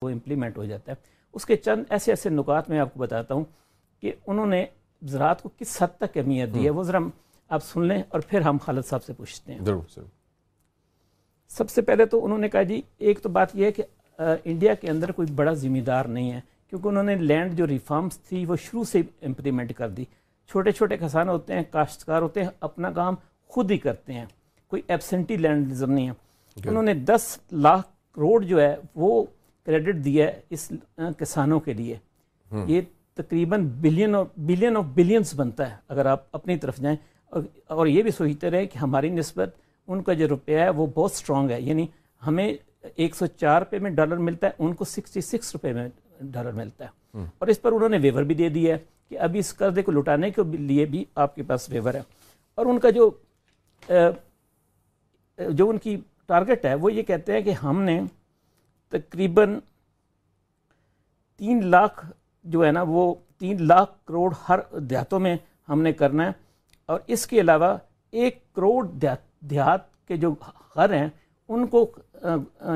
وہ امپلیمنٹ ہو جاتا ہے۔ اس کے چند ایسے ایسے نکات میں آپ کو بتاتا ہوں کہ انہوں نے زراعت کو کس حد تک اہمیت دی ہے، وہ ذرا آپ سن لیں اور پھر ہم خالد صاحب سے پوچھتے ہیں۔ ضرور۔ سب سے پہلے تو انہوں نے کہا جی ایک تو بات یہ ہے کہ انڈیا کے اندر کوئی بڑا ذمہ دار نہیں ہے، کیونکہ انہوں نے لینڈ جو ریفارمز تھی وہ شروع سے امپلیمنٹ کر دی۔ چھوٹے چھوٹے کسان ہوتے ہیں، کاشتکار ہوتے ہیں، اپنا کام خود ہی کرتے ہیں، کوئی ایبسنٹی لینڈزم نہیں ہے۔ انہوں نے 10 لاکھ کروڑ جو ہے وہ کریڈٹ دیا ہے اس کسانوں کے لیے۔ یہ تقریباً بلین آف بلینز بنتا ہے اگر آپ اپنی طرف جائیں، اور یہ بھی سوچتے رہے کہ ہماری نسبت ان کا جو روپیہ ہے وہ بہت سٹرونگ ہے، یعنی ہمیں 104 روپے میں ڈالر ملتا ہے، ان کو 66 روپے میں ڈالر ملتا ہے، اور اس پر انہوں نے ویور بھی دے دیا ہے کہ ابھی اس قرضے کو لٹانے کے لیے بھی آپ کے پاس ویور ہے۔ اور ان کا جو ان کی ٹارگٹ ہے وہ یہ کہتے ہیں کہ ہم نے تقریباً 3 لاکھ جو ہے نا وہ 3 لاکھ کروڑ ہر دیہاتوں میں ہم نے کرنا ہے، اور اس کے علاوہ 1 کروڑ دیہات کے جو گھر ہیں ان کو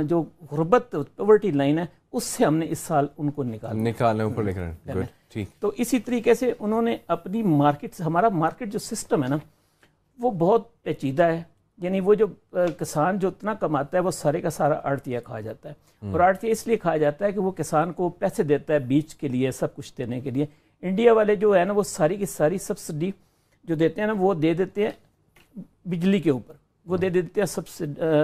جو غربت پاورٹی لائن ہے اس سے ہم نے اس سال ان کو نکالنا اوپر لے کر۔ تو اسی طریقے سے انہوں نے اپنی مارکیٹ سے، ہمارا مارکیٹ جو سسٹم ہے نا وہ بہت پیچیدہ ہے، یعنی وہ جو کسان جو اتنا کماتا ہے وہ سارے کا سارا آڑتیہ کھا جاتا ہے، اور آڑتیہ اس لیے کھایا جاتا ہے کہ وہ کسان کو پیسے دیتا ہے بیچ کے لیے، سب کچھ دینے کے لیے۔ انڈیا والے جو ہے نا وہ ساری کی ساری سبسڈی جو دیتے ہیں نا وہ دے دیتے ہیں بجلی کے اوپر، وہ دے دیتے ہیں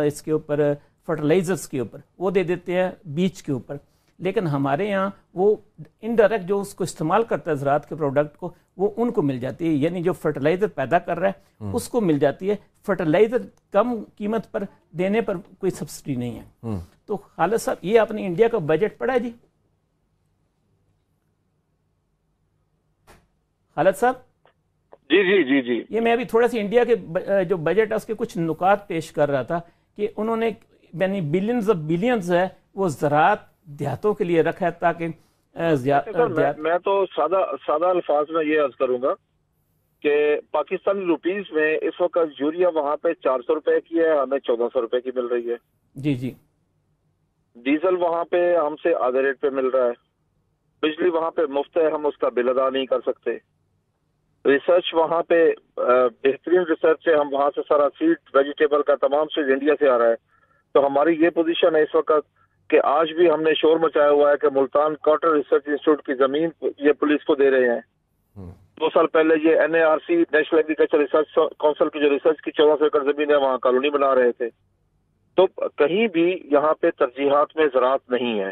اس کے اوپر فرٹیلائزرز کے اوپر، وہ دے دیتے ہیں بیج کے اوپر، لیکن ہمارے یہاں وہ انڈائریکٹ جو اس کو استعمال کرتا ہے زراعت کے پروڈکٹ کو وہ ان کو مل جاتی ہے، یعنی جو فرٹیلائزر پیدا کر رہا ہے اس کو مل جاتی ہے، فرٹیلائزر کم قیمت پر دینے پر کوئی سبسڈی نہیں ہے۔ تو خالد صاحب یہ آپ نے انڈیا کا بجٹ پڑھا ہے جی؟ خالد صاحب جی یہ میں ابھی تھوڑا سی انڈیا کے جو بجٹ ہے اس کے کچھ نکات پیش کر رہا تھا کہ انہوں نے یعنی بلینز آف بلینز ہے وہ زراعت دیہاتوں کے لیے رکھا ہے تاکہ میں تو سادہ الفاظ میں یہ عرض کروں گا کہ پاکستانی روپیز میں اس وقت یوریا وہاں پہ 400 روپے کی ہے، ہمیں 1400 روپے کی مل رہی ہے۔ جی ڈیزل وہاں پہ ہم سے آدھے ریٹ پہ مل رہا ہے، بجلی وہاں پہ مفت ہے، ہم اس کا بل ادا نہیں کر سکتے۔ ریسرچ وہاں پہ بہترین ریسرچ ہے، ہم وہاں سے سارا سیڈ ویجیٹیبل کا تمام چیز انڈیا سے آ رہا ہے۔ تو ہماری یہ پوزیشن ہے اس وقت کہ آج بھی ہم نے شور مچایا ہوا ہے کہ ملتان کاٹن ریسرچ انسٹیٹیوٹ کی زمین یہ پولیس کو دے رہے ہیں۔ 2 سال پہلے یہ NARC national agriculture research council کی جو ریسرچ کی 1400 ایکڑ زمین ہے وہاں کالونی بنا رہے تھے۔ تو کہیں بھی یہاں پہ ترجیحات میں زراعت نہیں ہے،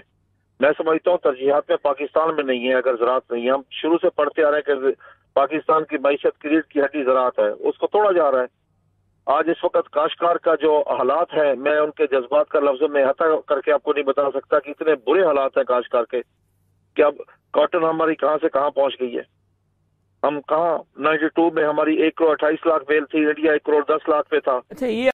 میں سمجھتا ہوں ترجیحات میں پاکستان میں نہیں ہے اگر زراعت نہیں ہے۔ ہم شروع سے پڑھتے آ رہے ہیں کہ پاکستان کی معیشت کی ریڑھ کی ہڈی زراعت ہے، اس کو توڑا جا رہا ہے۔ آج اس وقت کاشتکار کا جو حالات ہے میں ان کے جذبات کا لفظوں میں احاطہ کر کے آپ کو نہیں بتا سکتا کہ اتنے برے حالات ہیں کاشتکار کے کہ اب کاٹن ہماری کہاں سے کہاں پہنچ گئی ہے۔ ہم کہاں 92 میں ہماری 1 کروڑ 28 لاکھ بیل تھی، انڈیا 1 کروڑ 10 لاکھ پہ تھا۔ اچھا یہ